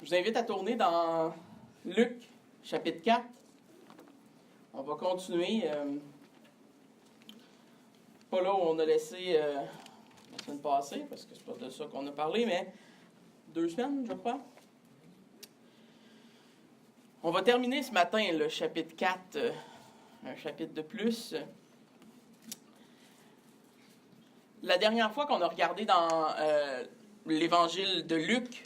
Je vous invite à tourner dans Luc, chapitre 4. On va continuer. Pas là où on a laissé la semaine passée, parce que c'est pas de ça qu'on a parlé, mais 2 semaines, je crois. On va terminer ce matin le chapitre 4, un chapitre de plus. La dernière fois qu'on a regardé dans l'évangile de Luc,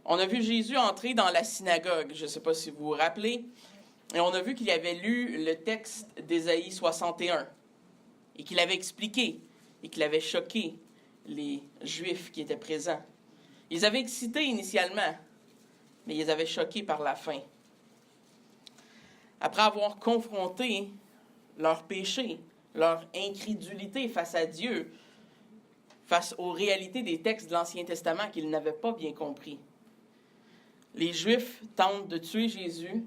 on a vu Jésus entrer dans la synagogue, je ne sais pas si vous vous rappelez, et on a vu qu'il avait lu le texte d'Ésaïe 61, et qu'il avait expliqué, et qu'il avait choqué les Juifs qui étaient présents. Ils avaient excité initialement, mais ils avaient choqué par la fin. Après avoir confronté leur péché, leur incrédulité face à Dieu, face aux réalités des textes de l'Ancien Testament qu'ils n'avaient pas bien compris. Les Juifs tentent de tuer Jésus,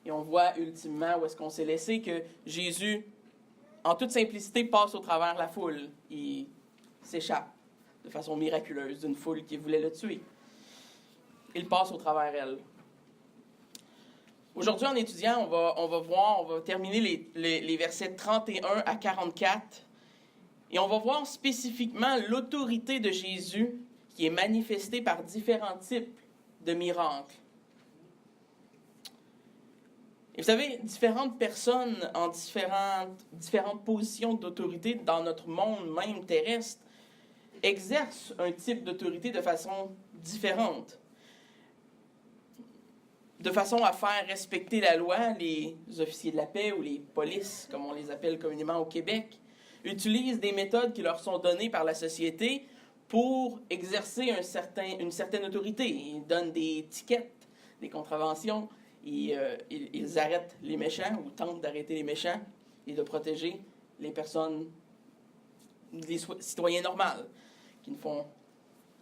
et on voit ultimement où est-ce qu'on s'est laissé, que Jésus, en toute simplicité, passe au travers la foule. Il s'échappe de façon miraculeuse d'une foule qui voulait le tuer. Il passe au travers elle. Aujourd'hui, en étudiant, on va terminer les versets 31 à 44, et on va voir spécifiquement l'autorité de Jésus qui est manifestée par différents types de miracles. Et vous savez, différentes personnes en différentes positions d'autorité dans notre monde même terrestre exercent un type d'autorité de façon différente. De façon à faire respecter la loi, les officiers de la paix ou les polices, comme on les appelle communément au Québec, utilisent des méthodes qui leur sont données par la société pour exercer une certaine autorité. Ils donnent des étiquettes, des contraventions, ils arrêtent les méchants ou tentent d'arrêter les méchants et de protéger les personnes, les citoyens normaux qui ne font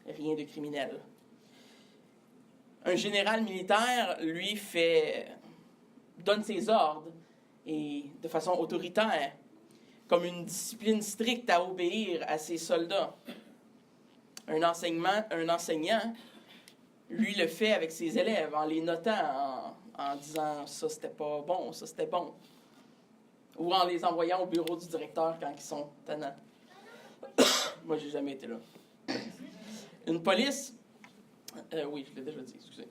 rien de criminel. Un général militaire, lui, donne ses ordres et de façon autoritaire, comme une discipline stricte à obéir à ses soldats. Un enseignant, lui, le fait avec ses élèves, en les notant, en disant « ça, c'était pas bon, ça, c'était bon », ou en les envoyant au bureau du directeur quand ils sont tannants. Moi, j'ai jamais été là. Une police... oui, je l'ai déjà dit, excusez.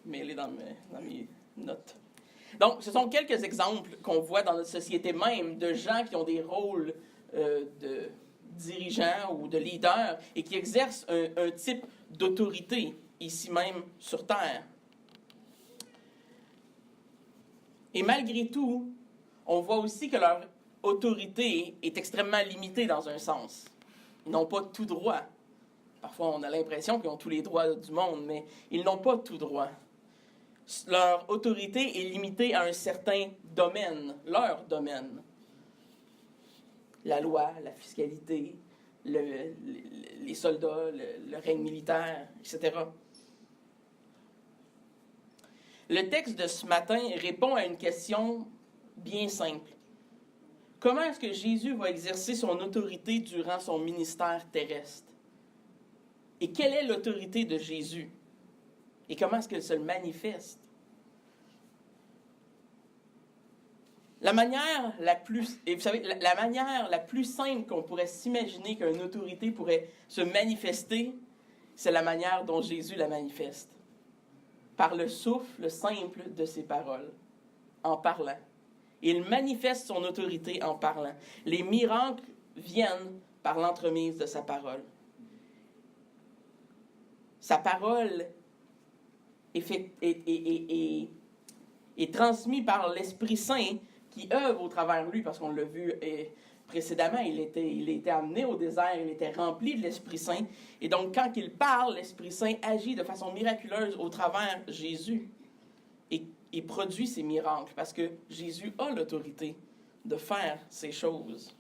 Mêlé dans mes notes. Donc, ce sont quelques exemples qu'on voit dans notre société même de gens qui ont des rôles de dirigeants ou de leaders et qui exercent un type d'autorité ici même sur Terre. Et malgré tout, on voit aussi que leur autorité est extrêmement limitée dans un sens. Ils n'ont pas tout droit. Parfois, on a l'impression qu'ils ont tous les droits du monde, mais ils n'ont pas tout droit. Leur autorité est limitée à un certain domaine, leur domaine. La loi, la fiscalité, les soldats, le règne militaire, etc. Le texte de ce matin répond à une question bien simple. Comment est-ce que Jésus va exercer son autorité durant son ministère terrestre? Et quelle est l'autorité de Jésus? Et comment est-ce qu'elle se manifeste? La manière la plus simple qu'on pourrait s'imaginer qu'une autorité pourrait se manifester, c'est la manière dont Jésus la manifeste. Par le souffle simple de ses paroles, en parlant. Il manifeste son autorité en parlant. Les miracles viennent par l'entremise de sa parole. Sa parole est transmise par l'Esprit Saint qui œuvre au travers de lui, parce qu'on l'a vu précédemment, il était amené au désert, il était rempli de l'Esprit Saint. Et donc, quand il parle, l'Esprit Saint agit de façon miraculeuse au travers de Jésus et produit ces miracles, parce que Jésus a l'autorité de faire ces choses.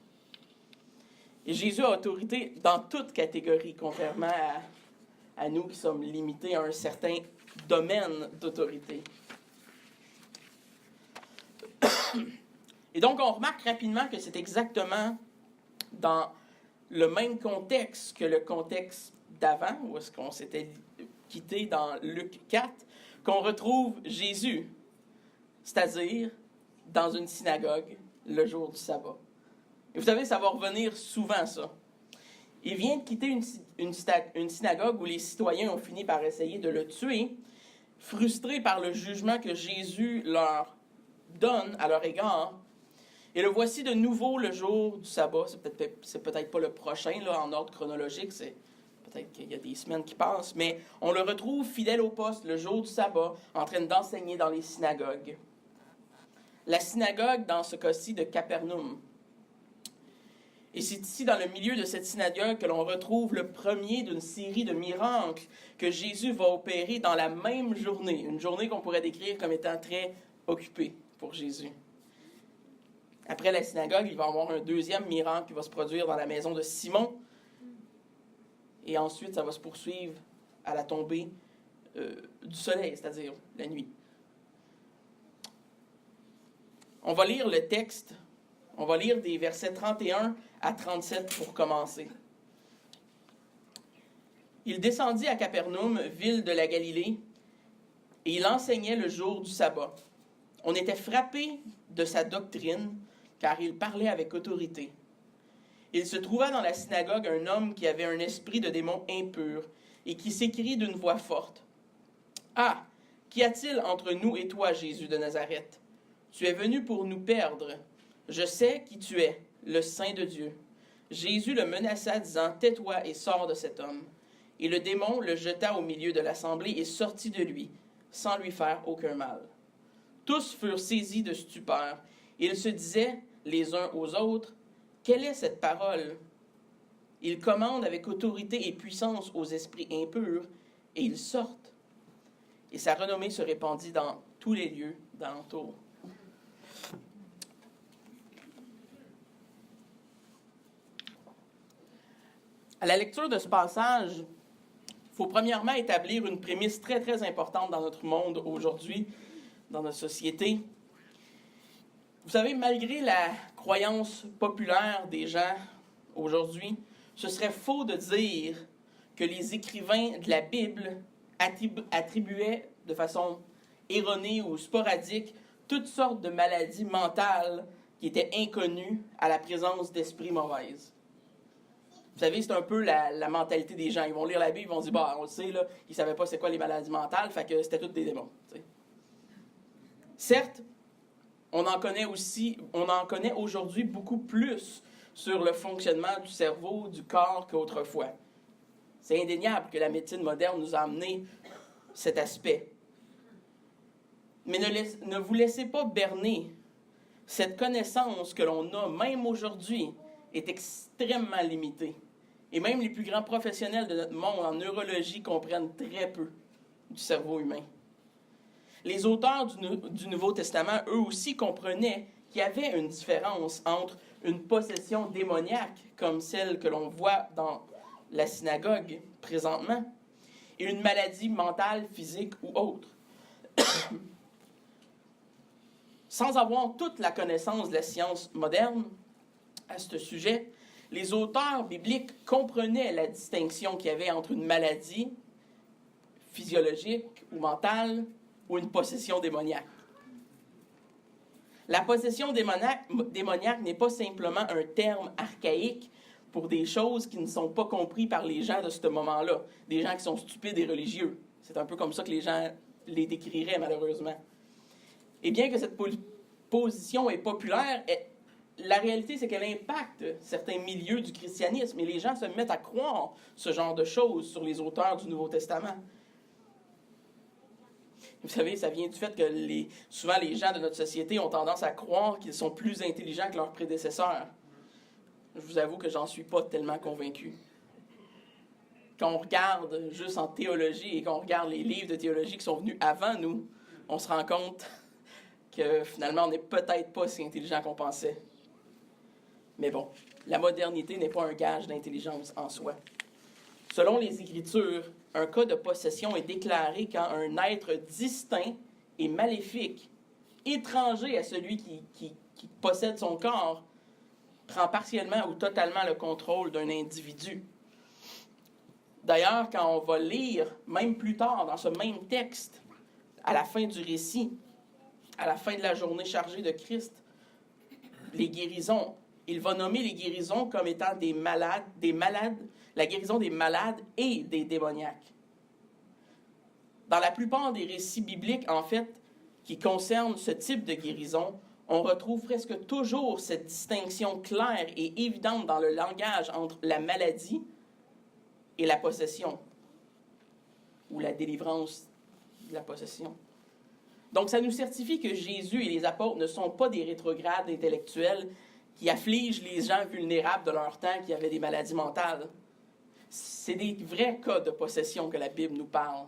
Et Jésus a autorité dans toute catégorie, contrairement à nous qui sommes limités à un certain domaine d'autorité. Et donc, on remarque rapidement que c'est exactement dans le même contexte que le contexte d'avant, où est-ce qu'on s'était quitté dans Luc 4, qu'on retrouve Jésus, c'est-à-dire dans une synagogue le jour du sabbat. Et vous savez, ça va revenir souvent, ça. Il vient de quitter une synagogue où les citoyens ont fini par essayer de le tuer, frustrés par le jugement que Jésus leur donne à leur égard. Et le voici de nouveau le jour du sabbat. C'est peut-être pas le prochain là, en ordre chronologique, c'est peut-être qu'il y a des semaines qui passent, mais on le retrouve fidèle au poste le jour du sabbat, en train d'enseigner dans les synagogues. La synagogue, dans ce cas-ci, de Capernaum. Et c'est ici, dans le milieu de cette synagogue, que l'on retrouve le premier d'une série de miracles que Jésus va opérer dans la même journée. Une journée qu'on pourrait décrire comme étant très occupée pour Jésus. Après la synagogue, il va y avoir un deuxième miracle qui va se produire dans la maison de Simon. Et ensuite, ça va se poursuivre à la tombée du soleil, c'est-à-dire la nuit. On va lire le texte. On va lire des versets 31 à 37 pour commencer. Il descendit à Capernaum, ville de la Galilée, et il enseignait le jour du sabbat. On était frappé de sa doctrine, car il parlait avec autorité. Il se trouva dans la synagogue un homme qui avait un esprit de démon impur, et qui s'écrie d'une voix forte. « Ah, qu'y a-t-il entre nous et toi, Jésus de Nazareth? Tu es venu pour nous perdre. Je sais qui tu es, le Saint de Dieu. » Jésus le menaça, disant, « Tais-toi et sors de cet homme. » Et le démon le jeta au milieu de l'assemblée et sortit de lui, sans lui faire aucun mal. Tous furent saisis de stupeur. Ils se disaient, les uns aux autres, « Quelle est cette parole? » Il commande avec autorité et puissance aux esprits impurs, et ils sortent. Et sa renommée se répandit dans tous les lieux d'alentour. À la lecture de ce passage, il faut premièrement établir une prémisse très, très importante dans notre monde aujourd'hui, dans notre société. Vous savez, malgré la croyance populaire des gens aujourd'hui, ce serait faux de dire que les écrivains de la Bible attribuaient de façon erronée ou sporadique toutes sortes de maladies mentales qui étaient inconnues à la présence d'esprits mauvaises. Vous savez, c'est un peu la mentalité des gens. Ils vont lire la Bible, ils vont dire, bah, on le sait, là, ils ne savaient pas c'est quoi les maladies mentales, fait que c'était toutes des démons. T'sais. Certes, on en connaît aujourd'hui beaucoup plus sur le fonctionnement du cerveau, du corps qu'autrefois. C'est indéniable que la médecine moderne nous a amené cet aspect. Mais ne vous laissez pas berner. Cette connaissance que l'on a, même aujourd'hui, est extrêmement limitée. Et même les plus grands professionnels de notre monde en neurologie comprennent très peu du cerveau humain. Les auteurs du Nouveau Testament, eux aussi, comprenaient qu'il y avait une différence entre une possession démoniaque, comme celle que l'on voit dans la synagogue présentement, et une maladie mentale, physique ou autre. Sans avoir toute la connaissance de la science moderne à ce sujet, les auteurs bibliques comprenaient la distinction qu'il y avait entre une maladie physiologique ou mentale ou une possession démoniaque. La possession démoniaque n'est pas simplement un terme archaïque pour des choses qui ne sont pas comprises par les gens de ce moment-là, des gens qui sont stupides et religieux. C'est un peu comme ça que les gens les décriraient, malheureusement. Et bien que cette position est populaire, la réalité, c'est qu'elle impacte certains milieux du christianisme et les gens se mettent à croire ce genre de choses sur les auteurs du Nouveau Testament. Vous savez, ça vient du fait que souvent les gens de notre société ont tendance à croire qu'ils sont plus intelligents que leurs prédécesseurs. Je vous avoue que j'en suis pas tellement convaincu. Quand on regarde juste en théologie et qu'on regarde les livres de théologie qui sont venus avant nous, on se rend compte que finalement on n'est peut-être pas si intelligent qu'on pensait. Mais bon, la modernité n'est pas un gage d'intelligence en soi. Selon les Écritures, un cas de possession est déclaré quand un être distinct et maléfique, étranger à celui qui possède son corps, prend partiellement ou totalement le contrôle d'un individu. D'ailleurs, quand on va lire, même plus tard, dans ce même texte, à la fin du récit, à la fin de la journée chargée de Christ, les guérisons, il va nommer les guérisons comme étant des malades, la guérison des malades et des démoniaques. Dans la plupart des récits bibliques, en fait, qui concernent ce type de guérison, on retrouve presque toujours cette distinction claire et évidente dans le langage entre la maladie et la possession, ou la délivrance de la possession. Donc, ça nous certifie que Jésus et les apôtres ne sont pas des rétrogrades intellectuels qui affligent les gens vulnérables de leur temps qui avaient des maladies mentales. C'est des vrais cas de possession que la Bible nous parle.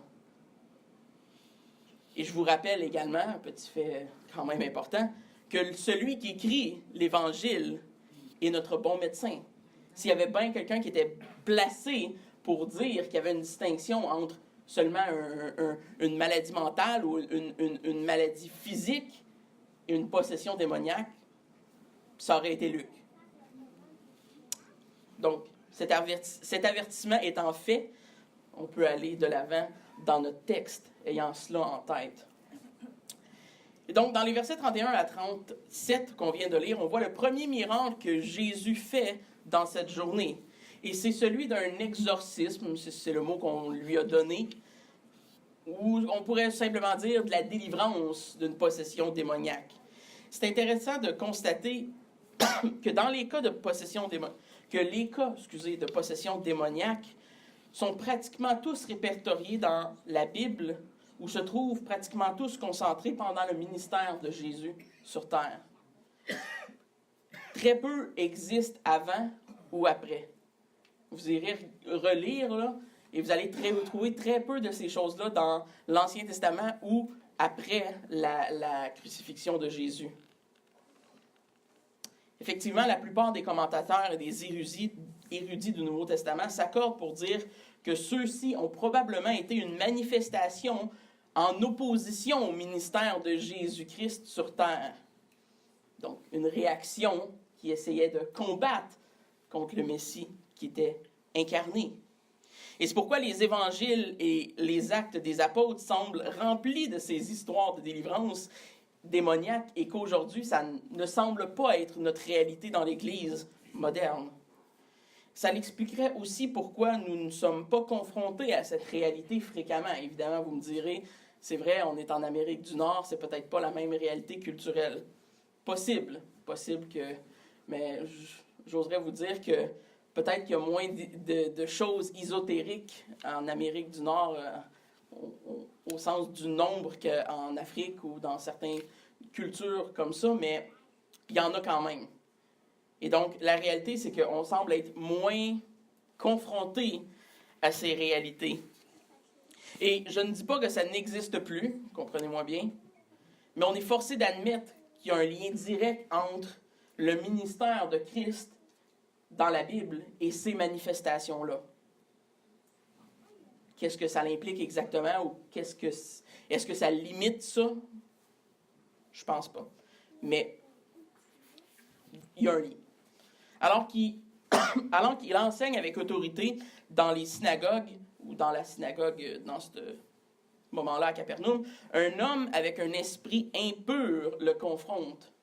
Et je vous rappelle également, un petit fait quand même important, que celui qui écrit l'Évangile est notre bon médecin. S'il y avait bien quelqu'un qui était placé pour dire qu'il y avait une distinction entre seulement une maladie mentale ou une maladie physique et une possession démoniaque, ça aurait été Luc. Donc, cet avertissement étant fait, on peut aller de l'avant dans notre texte, ayant cela en tête. Et donc, dans les versets 31 à 37 qu'on vient de lire, on voit le premier miracle que Jésus fait dans cette journée. Et c'est celui d'un exorcisme, c'est le mot qu'on lui a donné, ou on pourrait simplement dire de la délivrance d'une possession démoniaque. C'est intéressant de constater que dans les cas de possession de possession démoniaque sont pratiquement tous répertoriés dans la Bible, où se trouvent pratiquement tous concentrés pendant le ministère de Jésus sur terre. Très peu existent avant ou après. Vous irez relire, là, et vous allez trouver très peu de ces choses-là dans l'Ancien Testament ou après la crucifixion de Jésus. Effectivement, la plupart des commentateurs et des érudits du Nouveau Testament s'accordent pour dire que ceux-ci ont probablement été une manifestation en opposition au ministère de Jésus-Christ sur terre. Donc, une réaction qui essayait de combattre contre le Messie qui était incarné. Et c'est pourquoi les évangiles et les actes des apôtres semblent remplis de ces histoires de délivrance démoniaque et qu'aujourd'hui, ça ne semble pas être notre réalité dans l'Église moderne. Ça l'expliquerait aussi pourquoi nous ne sommes pas confrontés à cette réalité fréquemment. Évidemment, vous me direz, c'est vrai, on est en Amérique du Nord, c'est peut-être pas la même réalité culturelle. Possible que... Mais j'oserais vous dire que peut-être qu'il y a moins de choses ésotériques en Amérique du Nord au sens du nombre qu'en Afrique ou dans certaines cultures comme ça, mais il y en a quand même. Et donc, la réalité, c'est qu'on semble être moins confronté à ces réalités. Et je ne dis pas que ça n'existe plus, comprenez-moi bien, mais on est forcé d'admettre qu'il y a un lien direct entre le ministère de Christ dans la Bible et ces manifestations-là. Qu'est-ce que ça implique exactement ou est-ce que ça limite ça? Je pense pas. Mais il y a un lien. Alors qu'il enseigne avec autorité dans les synagogues ou dans la synagogue dans ce moment-là à Capernaum, un homme avec un esprit impur le confronte.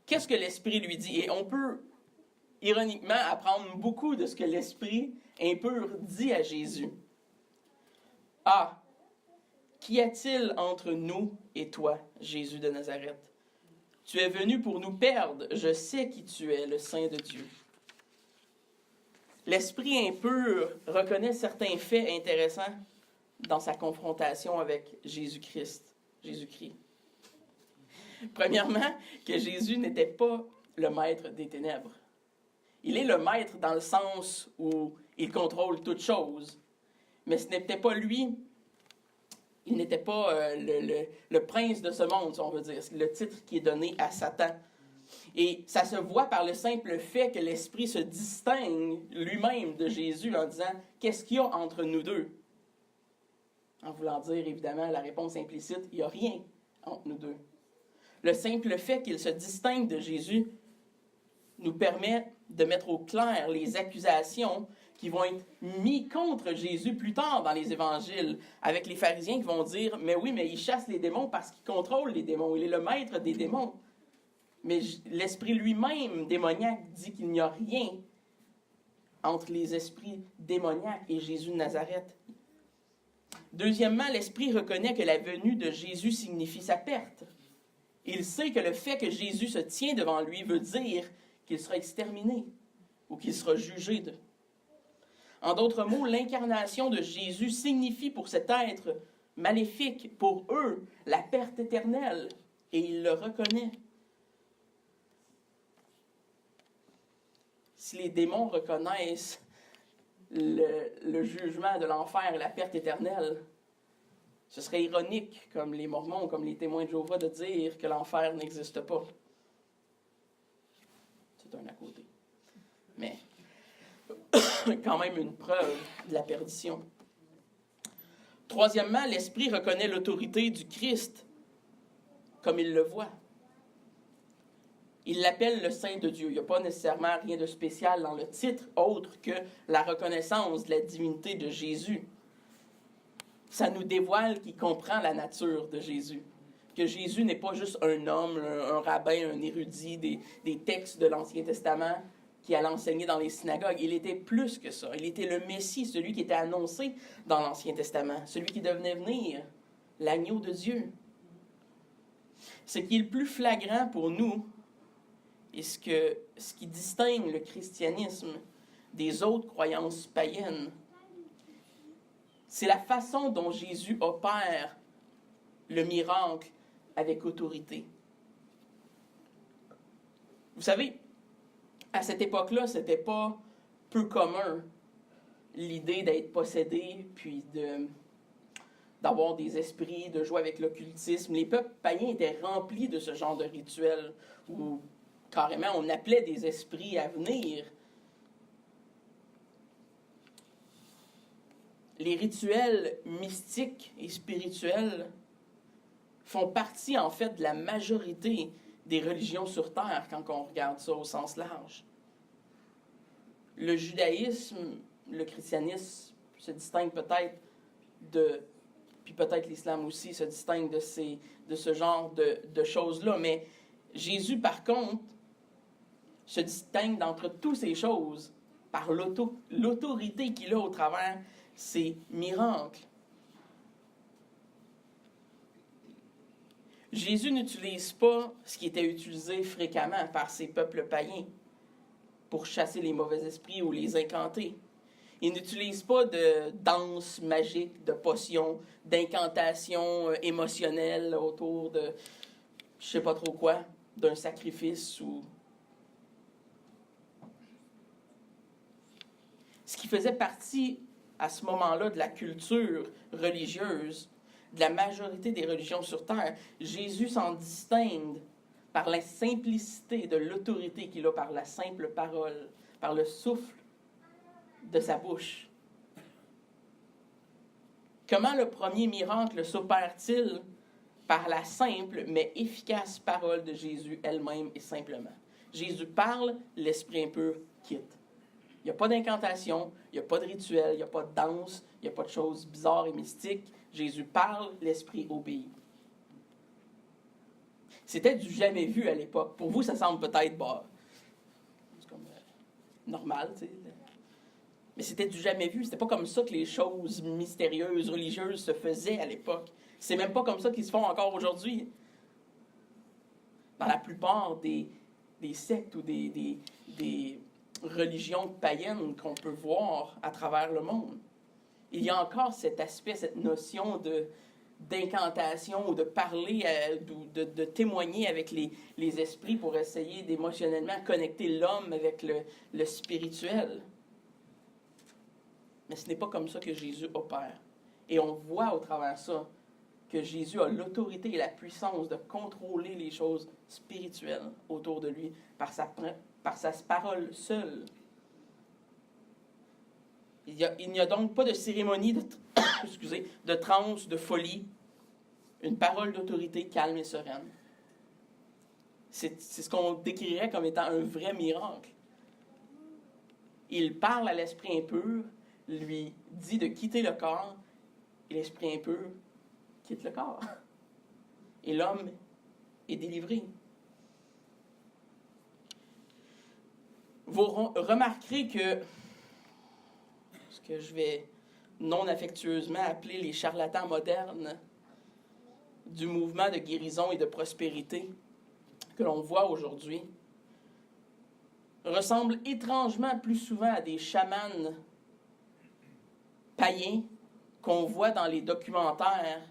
Qu'est-ce que l'esprit lui dit? Et on peut ironiquement apprendre beaucoup de ce que l'esprit impur dit à Jésus. « Ah, qu'y a-t-il entre nous et toi, Jésus de Nazareth? Tu es venu pour nous perdre. Je sais qui tu es, le Saint de Dieu. » L'esprit impur reconnaît certains faits intéressants dans sa confrontation avec Jésus-Christ. Premièrement, que Jésus n'était pas le maître des ténèbres. Il est le maître dans le sens où il contrôle toutes choses. Mais ce n'était pas lui, il n'était pas le prince de ce monde, si on veut dire. C'est le titre qui est donné à Satan. Et ça se voit par le simple fait que l'Esprit se distingue lui-même de Jésus en disant « Qu'est-ce qu'il y a entre nous deux? » En voulant dire, évidemment, la réponse implicite « Il n'y a rien entre nous deux. » Le simple fait qu'il se distingue de Jésus nous permet de mettre au clair les accusations qui vont être mis contre Jésus plus tard dans les évangiles, avec les pharisiens qui vont dire « Mais oui, mais il chasse les démons parce qu'il contrôle les démons, il est le maître des démons. » Mais l'esprit lui-même démoniaque dit qu'il n'y a rien entre les esprits démoniaques et Jésus de Nazareth. Deuxièmement, l'esprit reconnaît que la venue de Jésus signifie sa perte. Il sait que le fait que Jésus se tient devant lui veut dire qu'il sera exterminé ou qu'il sera jugé. En d'autres mots, l'incarnation de Jésus signifie pour cet être maléfique, pour eux, la perte éternelle, et il le reconnaît. Si les démons reconnaissent le jugement de l'enfer et la perte éternelle, ce serait ironique, comme les Mormons, comme les témoins de Jéhovah, de dire que l'enfer n'existe pas. C'est un à côté. Mais quand même une preuve de la perdition. Troisièmement, l'Esprit reconnaît l'autorité du Christ comme il le voit. Il l'appelle le Saint de Dieu. Il n'y a pas nécessairement rien de spécial dans le titre, autre que la reconnaissance de la divinité de Jésus. Ça nous dévoile qu'il comprend la nature de Jésus. Que Jésus n'est pas juste un homme, un rabbin, un érudit des textes de l'Ancien Testament qui allait enseigner dans les synagogues. Il était plus que ça. Il était le Messie, celui qui était annoncé dans l'Ancien Testament, celui qui devenait venir, l'agneau de Dieu. Ce qui est le plus flagrant pour nous, et ce qui distingue le christianisme des autres croyances païennes, c'est la façon dont Jésus opère le miracle avec autorité. Vous savez, à cette époque-là, c'était pas peu commun l'idée d'être possédé, puis d'avoir des esprits, de jouer avec l'occultisme. Les peuples païens étaient remplis de ce genre de rituels où carrément on appelait des esprits à venir. Les rituels mystiques et spirituels font partie en fait de la majorité des religions sur Terre quand on regarde ça au sens large. Le judaïsme, le christianisme se distingue peut-être puis peut-être l'islam aussi se distingue de ce genre de choses-là, mais Jésus par contre se distingue d'entre toutes ces choses par l'autorité qu'il a au travers ces miracles. Jésus n'utilise pas ce qui était utilisé fréquemment par ces peuples païens pour chasser les mauvais esprits ou les incanter. Il n'utilise pas de danse magique, de potions, d'incantations émotionnelles autour de je sais pas trop quoi, d'un sacrifice ou... Ce qui faisait partie à ce moment-là de la culture religieuse, de la majorité des religions sur Terre, Jésus s'en distingue par la simplicité de l'autorité qu'il a par la simple parole, par le souffle de sa bouche. Comment le premier miracle s'opère-t-il? Par la simple mais efficace parole de Jésus elle-même et simplement. Jésus parle, l'esprit impur quitte. Il n'y a pas d'incantation, il n'y a pas de rituel, il n'y a pas de danse, il n'y a pas de choses bizarres et mystiques. Jésus parle, l'esprit obéit. C'était du jamais vu à l'époque. Pour vous, ça semble peut-être c'est comme normal, tu sais. Mais c'était du jamais vu. C'était pas comme ça que les choses mystérieuses, religieuses se faisaient à l'époque. C'est même pas comme ça qu'ils se font encore aujourd'hui. Dans la plupart des sectes ou des religions païennes qu'on peut voir à travers le monde, il y a encore cet aspect, cette notion d'incantation ou de parler, de témoigner avec les esprits pour essayer d'émotionnellement connecter l'homme avec le spirituel. Mais ce n'est pas comme ça que Jésus opère. Et on voit au travers ça que Jésus a l'autorité et la puissance de contrôler les choses spirituelles autour de lui par sa parole seule. Il n'y a donc pas de cérémonie de transe, de folie, une parole d'autorité calme et sereine. C'est ce qu'on décrirait comme étant un vrai miracle. il parle à l'esprit impur, lui dit de quitter le corps, et l'esprit impur quitte le corps. Et l'homme est délivré. Vous remarquerez que ce que je vais non affectueusement appeler les charlatans modernes du mouvement de guérison et de prospérité que l'on voit aujourd'hui ressemblent étrangement plus souvent à des chamans païens qu'on voit dans les documentaires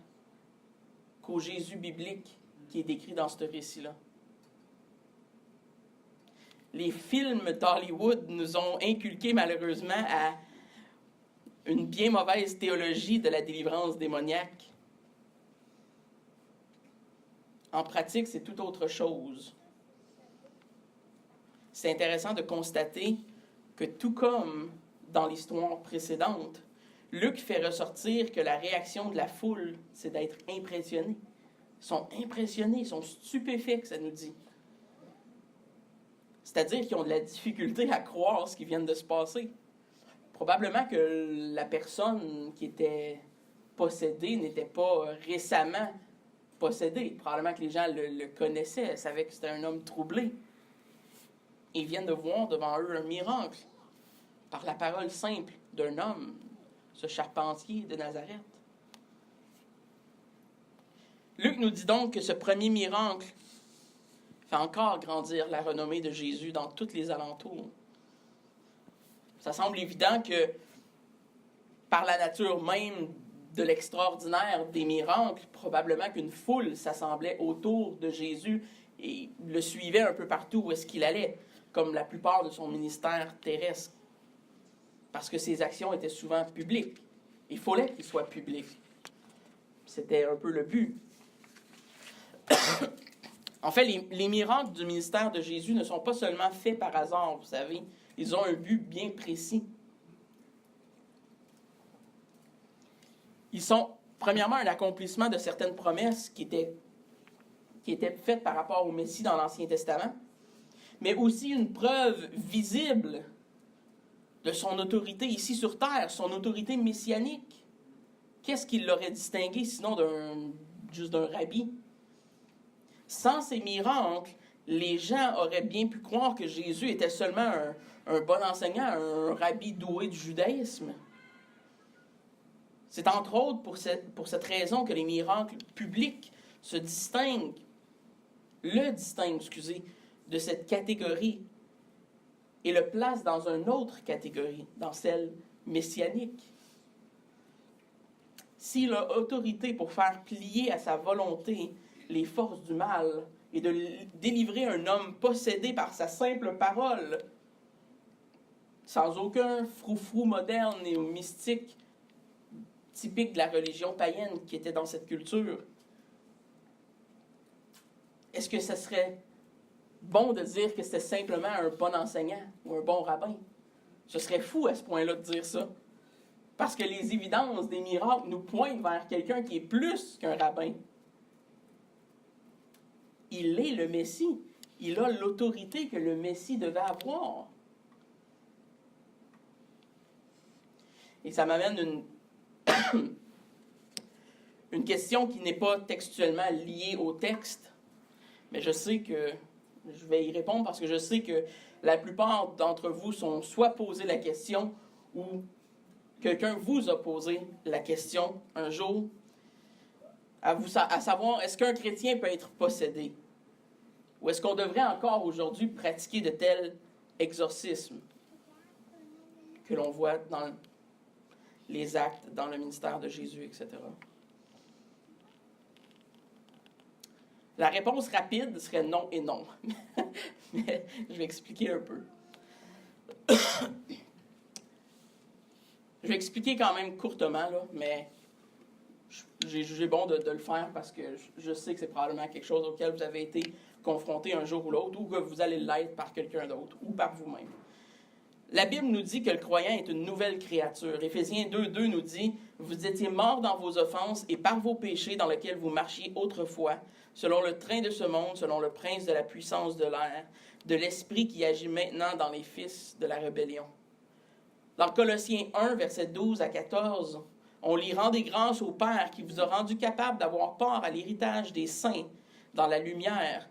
qu'au Jésus biblique qui est décrit dans ce récit-là. Les films d'Hollywood nous ont inculqué malheureusement à une bien mauvaise théologie de la délivrance démoniaque. En pratique, c'est tout autre chose. C'est intéressant de constater que tout comme dans l'histoire précédente, Luc fait ressortir que la réaction de la foule, c'est d'être impressionné. Ils sont impressionnés, ils sont stupéfaits, que ça nous dit. C'est-à-dire qu'ils ont de la difficulté à croire ce qui vient de se passer. Probablement que la personne qui était possédée n'était pas récemment possédée. Probablement que les gens le connaissaient, savaient que c'était un homme troublé. Ils viennent de voir devant eux un miracle par la parole simple d'un homme, ce charpentier de Nazareth. Luc nous dit donc que ce premier miracle fait encore grandir la renommée de Jésus dans tous les alentours. Ça semble évident que par la nature même de l'extraordinaire des miracles, probablement qu'une foule s'assemblait autour de Jésus et le suivait un peu partout où est-ce qu'il allait, comme la plupart de son ministère terrestre. Parce que ses actions étaient souvent publiques. Il fallait qu'ils soient publics. C'était un peu le but. En fait, les miracles du ministère de Jésus ne sont pas seulement faits par hasard, vous savez. Ils ont un but bien précis. Ils sont, premièrement, un accomplissement de certaines promesses qui étaient faites par rapport au Messie dans l'Ancien Testament, mais aussi une preuve visible de son autorité ici sur terre, son autorité messianique. Qu'est-ce qui l'aurait distingué sinon juste d'un rabbi? Sans ces miracles, les gens auraient bien pu croire que Jésus était seulement un bon enseignant, un rabbi doué du judaïsme. C'est entre autres pour cette raison que les miracles publics distinguent de cette catégorie et le placent dans une autre catégorie, dans celle messianique. S'il a autorité pour faire plier à sa volonté les forces du mal et de délivrer un homme possédé par sa simple parole, sans aucun froufrou moderne et mystique typique de la religion païenne qui était dans cette culture, est-ce que ce serait bon de dire que c'était simplement un bon enseignant ou un bon rabbin? Ce serait fou à ce point-là de dire ça. Parce que les évidences des miracles nous pointent vers quelqu'un qui est plus qu'un rabbin. Il est le Messie. Il a l'autorité que le Messie devait avoir. Et ça m'amène une question qui n'est pas textuellement liée au texte, mais je sais que je vais y répondre parce que je sais que la plupart d'entre vous sont soit posé la question ou quelqu'un vous a posé la question un jour à savoir, est-ce qu'un chrétien peut être possédé? Ou est-ce qu'on devrait encore aujourd'hui pratiquer de tels exorcismes que l'on voit dans les actes, dans le ministère de Jésus, etc.? La réponse rapide serait non et non. Mais je vais expliquer un peu. Je vais expliquer quand même courtement, là, mais j'ai jugé bon de le faire parce que je sais que c'est probablement quelque chose auquel vous avez été confronté un jour ou l'autre, ou que vous allez l'être par quelqu'un d'autre, ou par vous-même. La Bible nous dit que le croyant est une nouvelle créature. Éphésiens 2:2 nous dit « Vous étiez morts dans vos offenses et par vos péchés dans lesquels vous marchiez autrefois, selon le train de ce monde, selon le prince de la puissance de l'air, de l'esprit qui agit maintenant dans les fils de la rébellion. » Dans Colossiens 1, versets 12 à 14, on lit « Rendez grâce au Père qui vous a rendu capable d'avoir part à l'héritage des saints dans la lumière,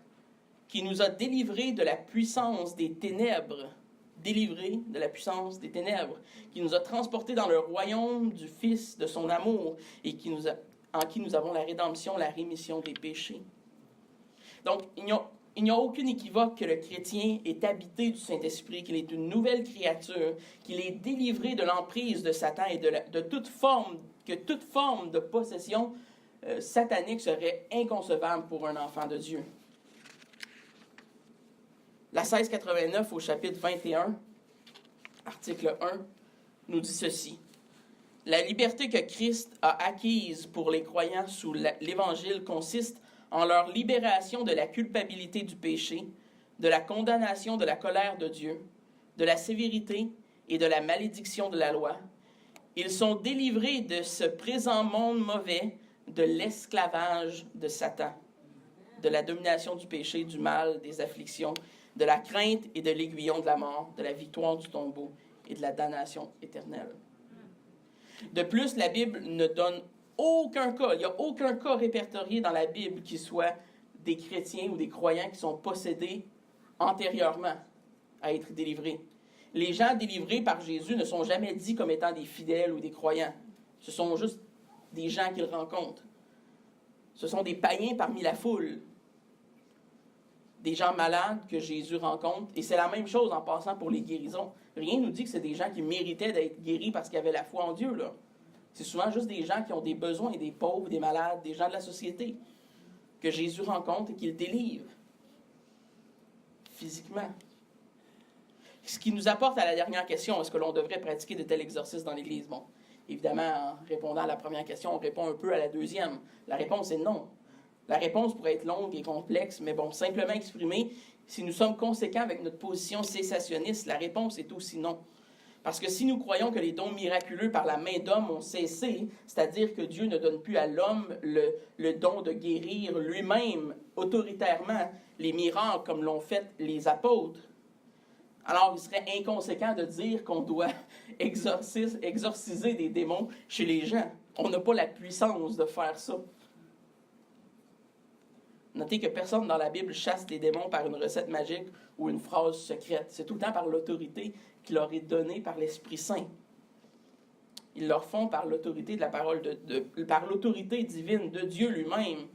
qui nous a délivrés de la puissance des ténèbres, délivrés de la puissance des ténèbres, qui nous a transportés dans le royaume du Fils de son amour et en qui nous avons la rédemption, la rémission des péchés. » Donc, il n'y a aucune équivoque que le chrétien est habité du Saint-Esprit, qu'il est une nouvelle créature, qu'il est délivré de l'emprise de Satan et de toute forme de possession satanique serait inconcevable pour un enfant de Dieu. La 1689 au chapitre 21, article 1, nous dit ceci. « La liberté que Christ a acquise pour les croyants sous l'Évangile consiste en leur libération de la culpabilité du péché, de la condamnation de la colère de Dieu, de la sévérité et de la malédiction de la loi. Ils sont délivrés de ce présent monde mauvais, de l'esclavage de Satan, de la domination du péché, du mal, des afflictions, de la crainte et de l'aiguillon de la mort, de la victoire du tombeau et de la damnation éternelle. » De plus, la Bible ne donne aucun cas, il n'y a aucun cas répertorié dans la Bible qui soit des chrétiens ou des croyants qui sont possédés antérieurement à être délivrés. Les gens délivrés par Jésus ne sont jamais dits comme étant des fidèles ou des croyants. Ce sont juste des gens qu'il rencontre. Ce sont des païens parmi la foule. Des gens malades que Jésus rencontre. Et c'est la même chose en passant pour les guérisons. Rien ne nous dit que c'est des gens qui méritaient d'être guéris parce qu'ils avaient la foi en Dieu, là. C'est souvent juste des gens qui ont des besoins, des pauvres, des malades, des gens de la société que Jésus rencontre et qu'il délivre physiquement. Ce qui nous apporte à la dernière question, est-ce que l'on devrait pratiquer de tels exorcismes dans l'Église? Bon, évidemment, en répondant à la première question, on répond un peu à la deuxième. La réponse est non. La réponse pourrait être longue et complexe, mais bon, simplement exprimée, si nous sommes conséquents avec notre position cessationniste, la réponse est aussi non. Parce que si nous croyons que les dons miraculeux par la main d'homme ont cessé, c'est-à-dire que Dieu ne donne plus à l'homme le don de guérir lui-même autoritairement les miracles comme l'ont fait les apôtres, alors il serait inconséquent de dire qu'on doit exorciser des démons chez les gens. On n'a pas la puissance de faire ça. Notez que personne dans la Bible chasse les démons par une recette magique ou une phrase secrète. C'est tout le temps par l'autorité qui leur est donnée par l'Esprit Saint. Ils le font par l'autorité de la parole par l'autorité divine de Dieu lui-même,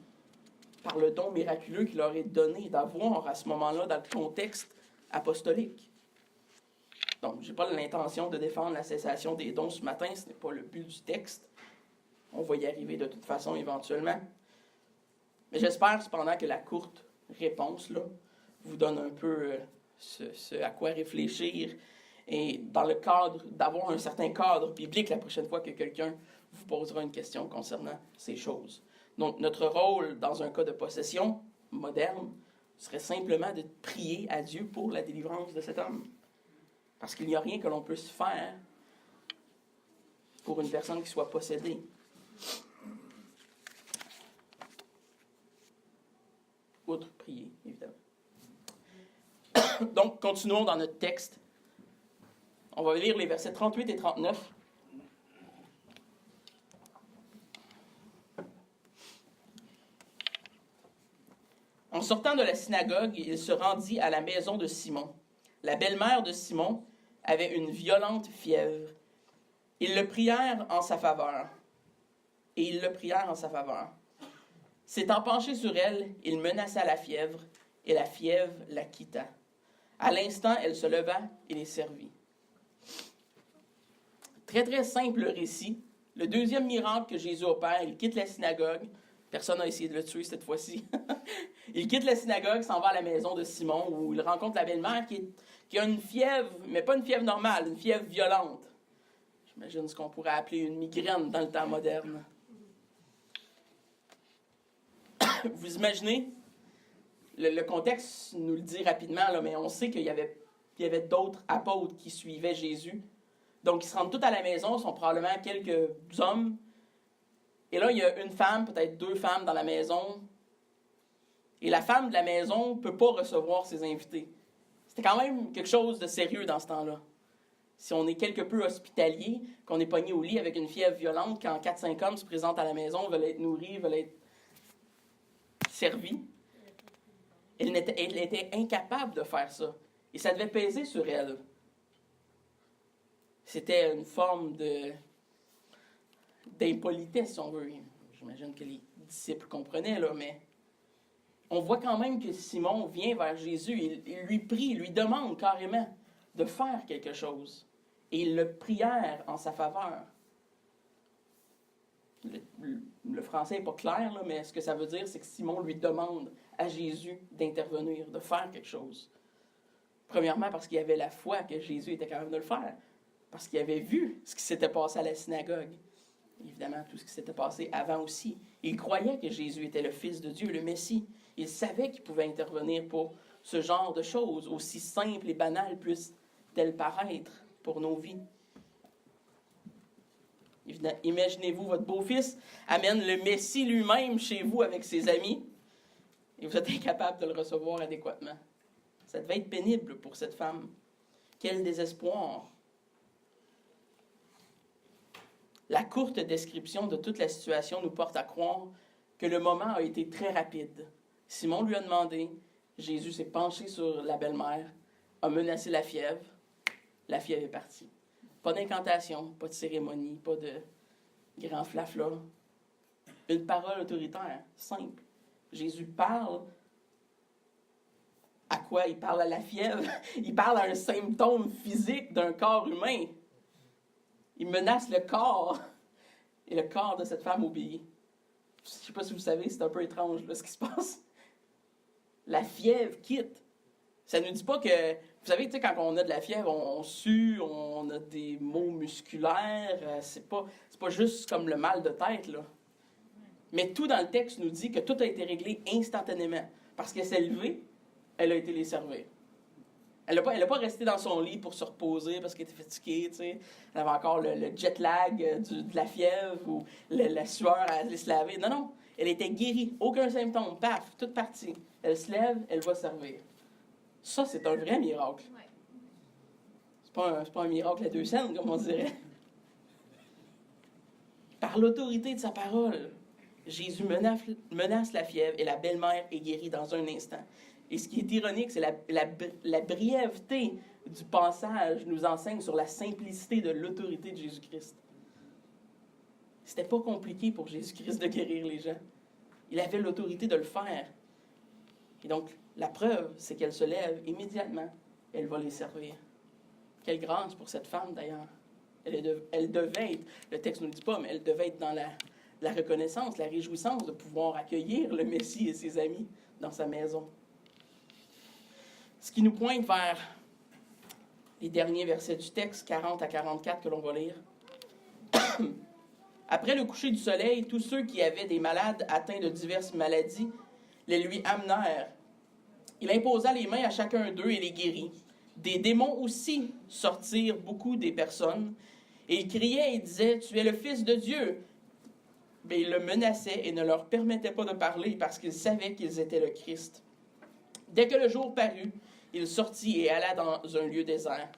par le don miraculeux qui leur est donné d'avoir à ce moment-là dans le contexte apostolique. Donc, je n'ai pas l'intention de défendre la cessation des dons ce matin, ce n'est pas le but du texte. On va y arriver de toute façon éventuellement. Mais j'espère cependant que la courte réponse là, vous donne un peu ce à quoi réfléchir et dans le cadre, d'avoir un certain cadre biblique la prochaine fois que quelqu'un vous posera une question concernant ces choses. Donc, notre rôle dans un cas de possession moderne serait simplement de prier à Dieu pour la délivrance de cet homme. Parce qu'il n'y a rien que l'on puisse faire pour une personne qui soit possédée. Outre prier, évidemment. Donc, continuons dans notre texte. On va lire les versets 38 et 39. En sortant de la synagogue, il se rendit à la maison de Simon. La belle-mère de Simon avait une violente fièvre. Ils le prièrent en sa faveur. S'étant penché sur elle, il menaça la fièvre, et la fièvre la quitta. À l'instant, elle se leva et les servit. Très, très simple récit. Le deuxième miracle que Jésus opère, il quitte la synagogue. Personne n'a essayé de le tuer cette fois-ci. Il quitte la synagogue, s'en va à la maison de Simon, où il rencontre la belle-mère qui a une fièvre, mais pas une fièvre normale, une fièvre violente. J'imagine ce qu'on pourrait appeler une migraine dans le temps moderne. Vous imaginez, le contexte nous le dit rapidement, là, mais on sait qu'il y avait d'autres apôtres qui suivaient Jésus. Donc, ils se rendent tous à la maison, sont probablement quelques hommes. Et là, il y a une femme, peut-être deux femmes dans la maison. Et la femme de la maison ne peut pas recevoir ses invités. C'était quand même quelque chose de sérieux dans ce temps-là. si on est quelque peu hospitalier, qu'on est pogné au lit avec une fièvre violente, quand 4-5 hommes se présentent à la maison, veulent être nourris, veulent être servis, elle était incapable de faire ça. Et ça devait peser sur elle. C'était une forme d'impolitesse, si on veut. J'imagine que les disciples comprenaient, là, mais on voit quand même que Simon vient vers Jésus, il lui prie, il lui demande carrément de faire quelque chose. Et il le prière en sa faveur. Le français n'est pas clair, là, mais ce que ça veut dire, c'est que Simon lui demande à Jésus d'intervenir, de faire quelque chose. Premièrement, parce qu'il avait la foi que Jésus était capable de le faire. Parce qu'il avait vu ce qui s'était passé à la synagogue. Évidemment, tout ce qui s'était passé avant aussi. Il croyait que Jésus était le Fils de Dieu, le Messie. Il savait qu'il pouvait intervenir pour ce genre de choses, aussi simples et banales puissent-elles paraître pour nos vies. Imaginez-vous, votre beau-fils amène le Messie lui-même chez vous avec ses amis et vous êtes incapable de le recevoir adéquatement. Ça devait être pénible pour cette femme. Quel désespoir! La courte description de toute la situation nous porte à croire que le moment a été très rapide. Simon lui a demandé, Jésus s'est penché sur la belle-mère, a menacé la fièvre est partie. Pas d'incantation, pas de cérémonie, pas de grand flafla. Une parole autoritaire, simple. Jésus parle à quoi? Il parle à la fièvre. Il parle à un symptôme physique d'un corps humain. Il menace le corps. Et le corps de cette femme obéit. Je ne sais pas si vous savez, c'est un peu étrange là, ce qui se passe. La fièvre quitte. Ça ne nous dit pas que... Vous savez, quand on a de la fièvre, on sue, on a des maux musculaires. C'est pas juste comme le mal de tête, là. Mais tout dans le texte nous dit que tout a été réglé instantanément. Parce qu'elle s'est levée, elle a été les servir. Elle n'a pas resté dans son lit pour se reposer parce qu'elle était fatiguée, tu sais. Elle avait encore le jet lag de la fièvre ou la sueur à aller se laver. Non, non. Elle était guérie. Aucun symptôme. Paf, toute partie. Elle se lève, elle va servir. Ça, c'est un vrai miracle. C'est pas un miracle à 2 cents, comme on dirait. Par l'autorité de sa parole, Jésus menace la fièvre et la belle-mère est guérie dans un instant. Et ce qui est ironique, c'est la brièveté du passage nous enseigne sur la simplicité de l'autorité de Jésus-Christ. C'était pas compliqué pour Jésus-Christ de guérir les gens. Il avait l'autorité de le faire. Et donc, la preuve, c'est qu'elle se lève immédiatement. Elle va les servir. Quelle grâce pour cette femme, d'ailleurs. Elle devait être, le texte ne nous le dit pas, mais elle devait être dans la reconnaissance, la réjouissance de pouvoir accueillir le Messie et ses amis dans sa maison. Ce qui nous pointe vers les derniers versets du texte, 40 à 44, que l'on va lire. Après le coucher du soleil, tous ceux qui avaient des malades atteints de diverses maladies les lui amenèrent. Il imposa les mains à chacun d'eux et les guérit. Des démons aussi sortirent beaucoup des personnes, et ils criaient et disaient, « Tu es le Fils de Dieu !» Mais ils le menaçaient et ne leur permettaient pas de parler parce qu'ils savaient qu'ils étaient le Christ. Dès que le jour parut, il sortit et alla dans un lieu désert.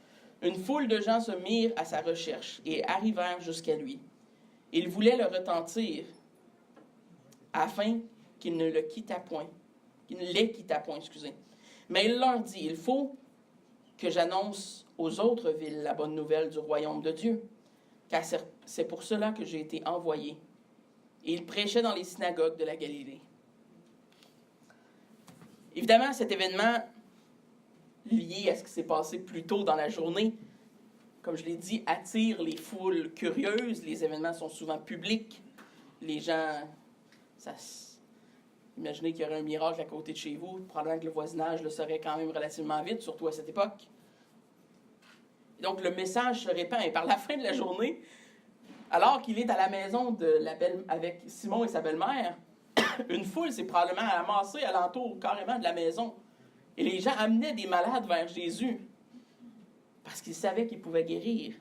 Une foule de gens se mirent à sa recherche et arrivèrent jusqu'à lui. Ils voulaient le retentir afin qu'il ne les quittât point. Mais il leur dit, il faut que j'annonce aux autres villes la bonne nouvelle du royaume de Dieu, car c'est pour cela que j'ai été envoyé. Et il prêchait dans les synagogues de la Galilée. Évidemment, cet événement lié à ce qui s'est passé plus tôt dans la journée, comme je l'ai dit, attire les foules curieuses. Les événements sont souvent publics. Les gens... Imaginez qu'il y aurait un miracle à côté de chez vous. Probablement que le voisinage le saurait quand même relativement vite, surtout à cette époque. Et donc, le message se répand. Et par la fin de la journée, alors qu'il est à la maison avec Simon et sa belle-mère, une foule s'est probablement amassée alentour carrément de la maison. Et les gens amenaient des malades vers Jésus parce qu'ils savaient qu'il pouvait guérir.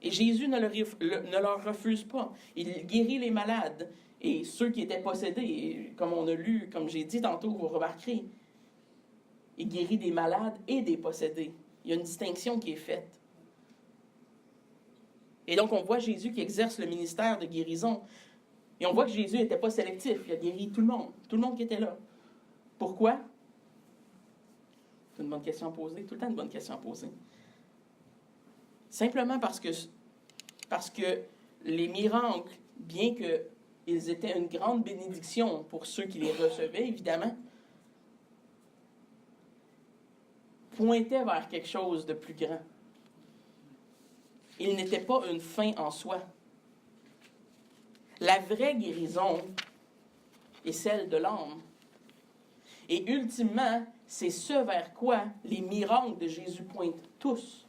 Et Jésus ne leur refuse pas. Il guérit les malades. Et ceux qui étaient possédés, comme on a lu, comme j'ai dit tantôt, vous remarquerez, il guérit des malades et des possédés. Il y a une distinction qui est faite. Et donc, on voit Jésus qui exerce le ministère de guérison. Et on voit que Jésus n'était pas sélectif. Il a guéri tout le monde qui était là. Pourquoi? C'est une bonne question à poser. Tout le temps une bonne question à poser. Simplement parce que les miracles, bien qu'ils étaient une grande bénédiction pour ceux qui les recevaient, évidemment, pointaient vers quelque chose de plus grand. Ils n'étaient pas une fin en soi. La vraie guérison est celle de l'âme. Et ultimement, c'est ce vers quoi les miracles de Jésus pointent tous.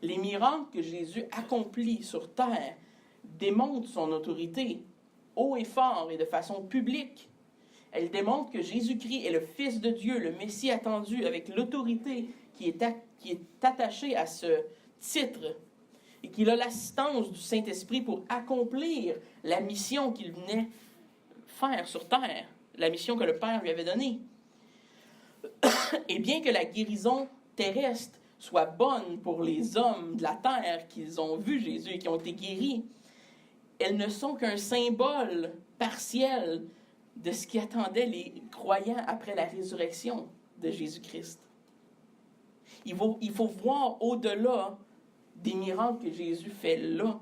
Les miracles que Jésus accomplit sur terre démontrent son autorité haut et fort et de façon publique. Elles démontrent que Jésus-Christ est le Fils de Dieu, le Messie attendu, avec l'autorité qui est attachée à ce titre et qu'il a l'assistance du Saint-Esprit pour accomplir la mission qu'il venait faire sur terre, la mission que le Père lui avait donnée. Et bien que la guérison terrestre soit bonne pour les hommes de la terre qui ont vu Jésus et qui ont été guéris, elles ne sont qu'un symbole partiel de ce qui attendait les croyants après la résurrection de Jésus-Christ. Il faut voir au-delà des miracles que Jésus fait là.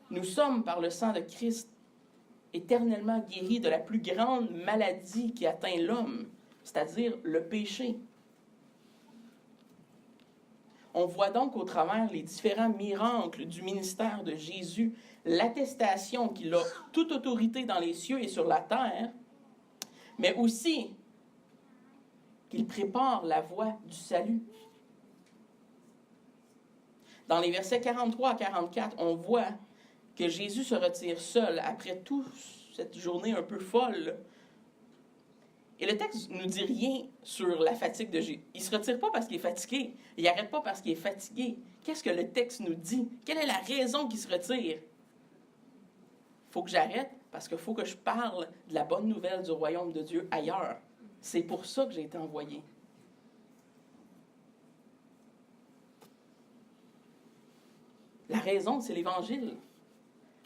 Nous sommes, par le sang de Christ, éternellement guéris de la plus grande maladie qui atteint l'homme, c'est-à-dire le péché. On voit donc au travers les différents miracles du ministère de Jésus l'attestation qu'il a toute autorité dans les cieux et sur la terre, mais aussi qu'il prépare la voie du salut. Dans les versets 43 à 44, on voit que Jésus se retire seul après toute cette journée un peu folle. Et le texte ne nous dit rien sur la fatigue de Jésus. Il ne se retire pas parce qu'il est fatigué. Il n'arrête pas parce qu'il est fatigué. Qu'est-ce que le texte nous dit? Quelle est la raison qu'il se retire? Il faut que j'arrête parce qu'il faut que je parle de la bonne nouvelle du royaume de Dieu ailleurs. C'est pour ça que j'ai été envoyé. La raison, c'est l'Évangile.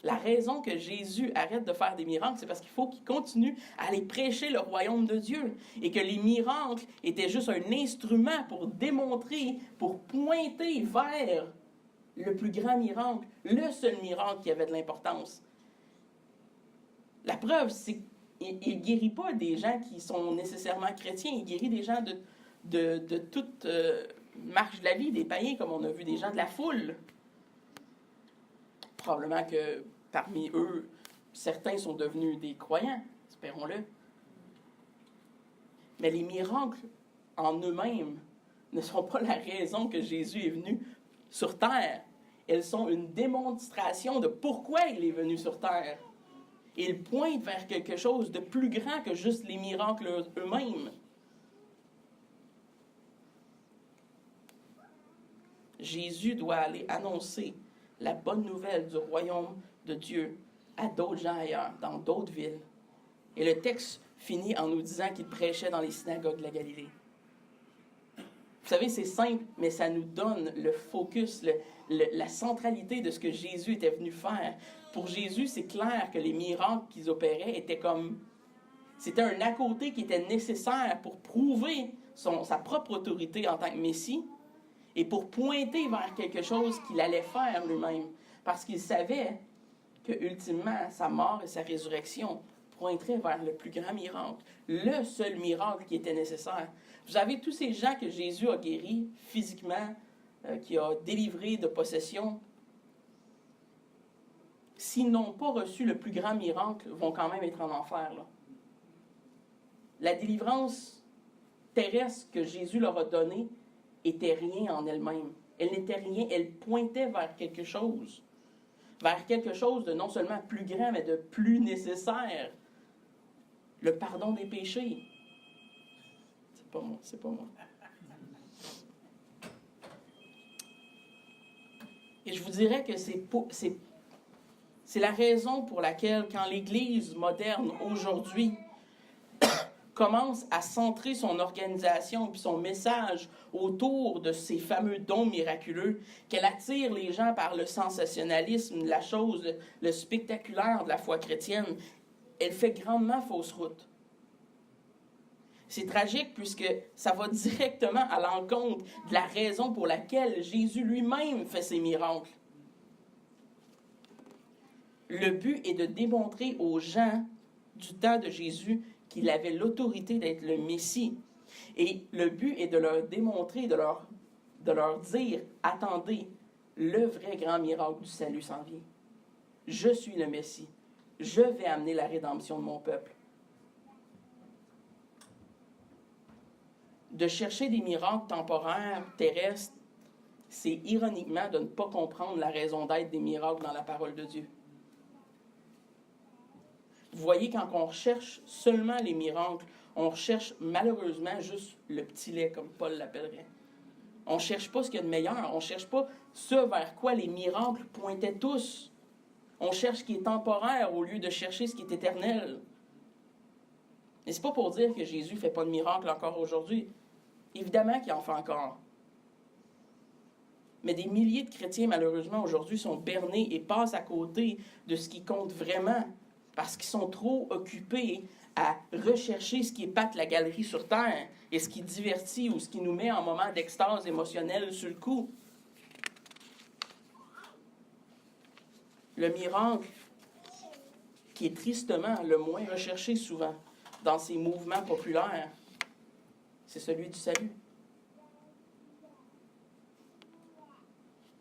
La raison que Jésus arrête de faire des miracles, c'est parce qu'il faut qu'il continue à aller prêcher le royaume de Dieu. Et que les miracles étaient juste un instrument pour démontrer, pour pointer vers le plus grand miracle, le seul miracle qui avait de l'importance. La preuve, c'est qu'il ne guérit pas des gens qui sont nécessairement chrétiens, il guérit des gens de toute marche de la vie, des païens, comme on a vu des gens de la foule. Probablement que parmi eux, certains sont devenus des croyants, espérons-le. Mais les miracles en eux-mêmes ne sont pas la raison que Jésus est venu sur terre. Elles sont une démonstration de pourquoi il est venu sur terre. Ils pointent vers quelque chose de plus grand que juste les miracles eux-mêmes. Jésus doit aller annoncer la bonne nouvelle du royaume de Dieu à d'autres gens ailleurs, dans d'autres villes. Et le texte finit en nous disant qu'il prêchait dans les synagogues de la Galilée. Vous savez, c'est simple, mais ça nous donne le focus, la centralité de ce que Jésus était venu faire. Pour Jésus, c'est clair que les miracles qu'ils opéraient étaient comme... C'était un à côté qui était nécessaire pour prouver sa propre autorité en tant que Messie et pour pointer vers quelque chose qu'il allait faire lui-même. Parce qu'il savait que, ultimement, sa mort et sa résurrection pointeraient vers le plus grand miracle, le seul miracle qui était nécessaire. Vous avez tous ces gens que Jésus a guéris physiquement, qui a délivré de possession. S'ils n'ont pas reçu le plus grand miracle, vont quand même être en enfer, là. La délivrance terrestre que Jésus leur a donnée était rien en elle-même. Elle n'était rien, elle pointait vers quelque chose. Vers quelque chose de non seulement plus grand, mais de plus nécessaire. Le pardon des péchés. C'est pas moi. Et je vous dirais que c'est la raison pour laquelle, quand l'Église moderne, aujourd'hui, commence à centrer son organisation et son message autour de ces fameux dons miraculeux, qu'elle attire les gens par le sensationnalisme de la chose, le spectaculaire de la foi chrétienne, elle fait grandement fausse route. C'est tragique puisque ça va directement à l'encontre de la raison pour laquelle Jésus lui-même fait ses miracles. Le but est de démontrer aux gens du temps de Jésus qu'il avait l'autorité d'être le Messie. Et le but est de leur démontrer, de leur dire, attendez, le vrai grand miracle du salut s'en vient. Je suis le Messie. Je vais amener la rédemption de mon peuple. De chercher des miracles temporaires, terrestres, c'est ironiquement de ne pas comprendre la raison d'être des miracles dans la parole de Dieu. Vous voyez, quand on recherche seulement les miracles, on recherche malheureusement juste le petit lait, comme Paul l'appellerait. On ne cherche pas ce qu'il y a de meilleur. On ne cherche pas ce vers quoi les miracles pointaient tous. On cherche ce qui est temporaire au lieu de chercher ce qui est éternel. Et ce n'est pas pour dire que Jésus ne fait pas de miracles encore aujourd'hui. Évidemment qu'il en fait encore. Mais des milliers de chrétiens, malheureusement, aujourd'hui, sont bernés et passent à côté de ce qui compte vraiment, parce qu'ils sont trop occupés à rechercher ce qui épate la galerie sur terre et ce qui divertit ou ce qui nous met en moment d'extase émotionnelle sur le coup. Le miracle, qui est tristement le moins recherché souvent dans ces mouvements populaires, c'est celui du salut.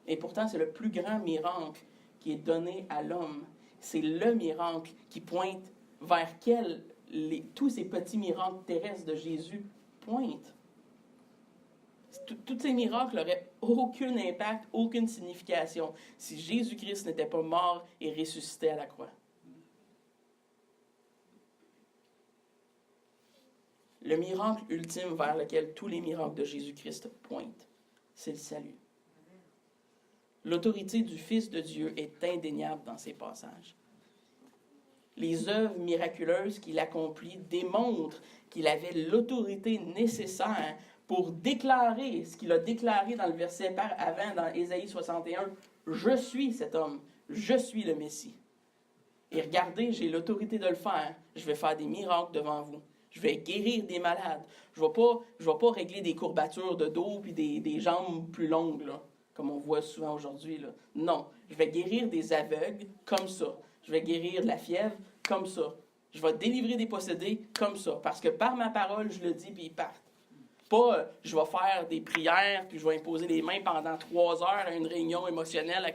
Et pourtant, c'est le plus grand miracle qui est donné à l'homme. C'est le miracle qui pointe vers quel tous ces petits miracles terrestres de Jésus pointent. Tous ces miracles n'auraient aucun impact, aucune signification si Jésus-Christ n'était pas mort et ressuscité à la croix. Le miracle ultime vers lequel tous les miracles de Jésus-Christ pointent, c'est le salut. L'autorité du Fils de Dieu est indéniable dans ces passages. Les œuvres miraculeuses qu'il accomplit démontrent qu'il avait l'autorité nécessaire pour déclarer ce qu'il a déclaré dans le verset avant, dans Ésaïe 61, « Je suis cet homme, je suis le Messie. Et regardez, j'ai l'autorité de le faire. Je vais faire des miracles devant vous. Je vais guérir des malades. Je ne vais pas régler des courbatures de dos et des jambes plus longues, là, comme on voit souvent aujourd'hui. Là. Non, je vais guérir des aveugles comme ça. Je vais guérir de la fièvre comme ça. Je vais délivrer des possédés comme ça. Parce que par ma parole, je le dis, puis ils partent. Pas, je vais faire des prières, puis je vais imposer les mains pendant 3 heures à une réunion émotionnelle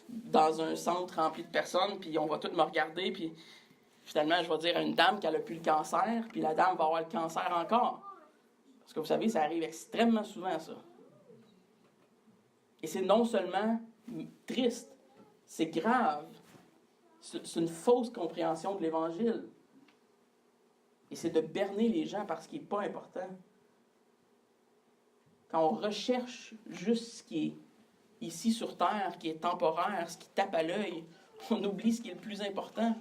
dans un centre rempli de personnes, puis on va tous me regarder, puis finalement, je vais dire à une dame qu'elle a plus le cancer, puis la dame va avoir le cancer encore. Parce que vous savez, ça arrive extrêmement souvent, ça. Et c'est non seulement triste, c'est grave. C'est une fausse compréhension de l'Évangile. Et c'est de berner les gens par ce qui n'est pas important. Quand on recherche juste ce qui est ici sur terre, qui est temporaire, ce qui tape à l'œil, on oublie ce qui est le plus important.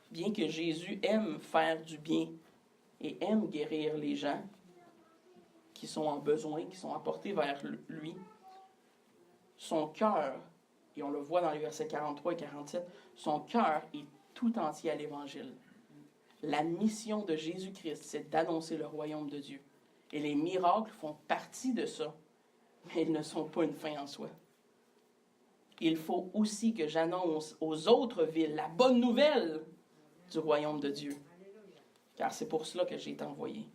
Bien que Jésus aime faire du bien et aime guérir les gens qui sont en besoin, qui sont apportés vers lui, son cœur, et on le voit dans les versets 43 et 47, son cœur est tout entier à l'Évangile. La mission de Jésus-Christ, c'est d'annoncer le royaume de Dieu. Et les miracles font partie de ça, mais ils ne sont pas une fin en soi. Il faut aussi que j'annonce aux autres villes la bonne nouvelle du royaume de Dieu. Car c'est pour cela que j'ai été envoyé.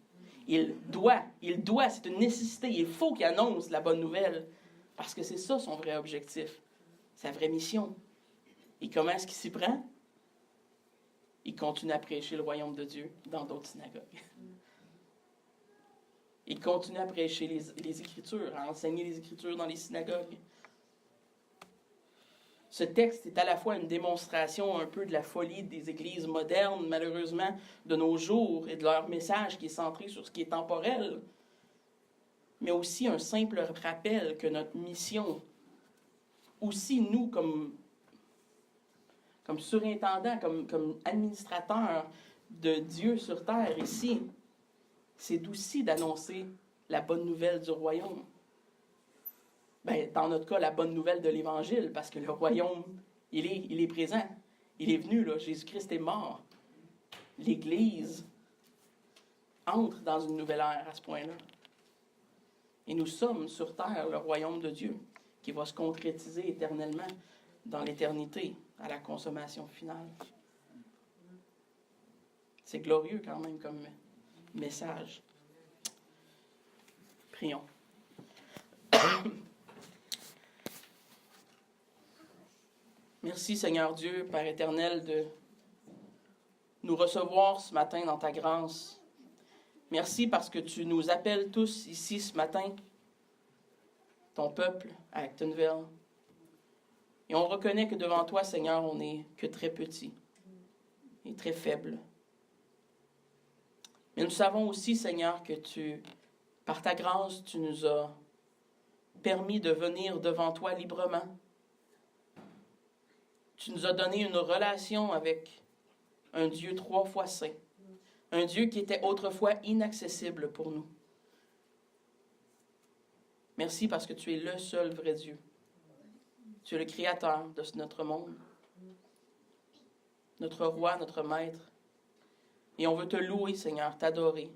Il doit, c'est une nécessité, il faut qu'il annonce la bonne nouvelle, parce que c'est ça son vrai objectif, sa vraie mission. Et comment est-ce qu'il s'y prend? Il continue à prêcher le royaume de Dieu dans d'autres synagogues. Il continue à prêcher les Écritures, à enseigner les Écritures dans les synagogues. Ce texte est à la fois une démonstration un peu de la folie des églises modernes, malheureusement, de nos jours, et de leur message qui est centré sur ce qui est temporel, mais aussi un simple rappel que notre mission, aussi nous comme surintendants, comme administrateurs de Dieu sur terre ici, c'est aussi d'annoncer la bonne nouvelle du royaume. Ben, dans notre cas, la bonne nouvelle de l'Évangile, parce que le royaume, il est présent. Il est venu, là. Jésus-Christ est mort. L'Église entre dans une nouvelle ère à ce point-là. Et nous sommes sur terre le royaume de Dieu, qui va se concrétiser éternellement dans l'éternité, à la consommation finale. C'est glorieux quand même comme message. Prions. Merci Seigneur Dieu, Père éternel, de nous recevoir ce matin dans ta grâce. Merci parce que tu nous appelles tous ici ce matin, ton peuple, à Actonville. Et on reconnaît que devant toi, Seigneur, on n'est que très petit et très faible. Mais nous savons aussi, Seigneur, que par ta grâce, tu nous as permis de venir devant toi librement. Tu nous as donné une relation avec un Dieu 3 fois saint, un Dieu qui était autrefois inaccessible pour nous. Merci parce que tu es le seul vrai Dieu. Tu es le créateur de notre monde, notre roi, notre maître. Et on veut te louer, Seigneur, t'adorer.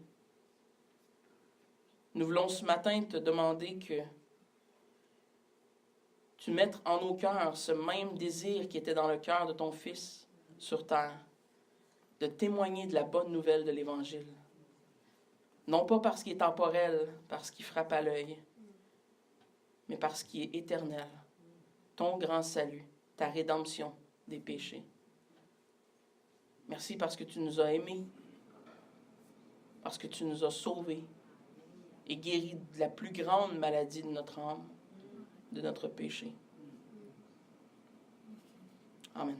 Nous voulons ce matin te demander que tu mettes en nos cœurs ce même désir qui était dans le cœur de ton Fils sur terre, de témoigner de la bonne nouvelle de l'Évangile. Non pas parce qu'il est temporel, parce qu'il frappe à l'œil, mais parce qu'il est éternel. Ton grand salut, ta rédemption des péchés. Merci parce que tu nous as aimés, parce que tu nous as sauvés et guéris de la plus grande maladie de notre âme, de notre péché. Amen.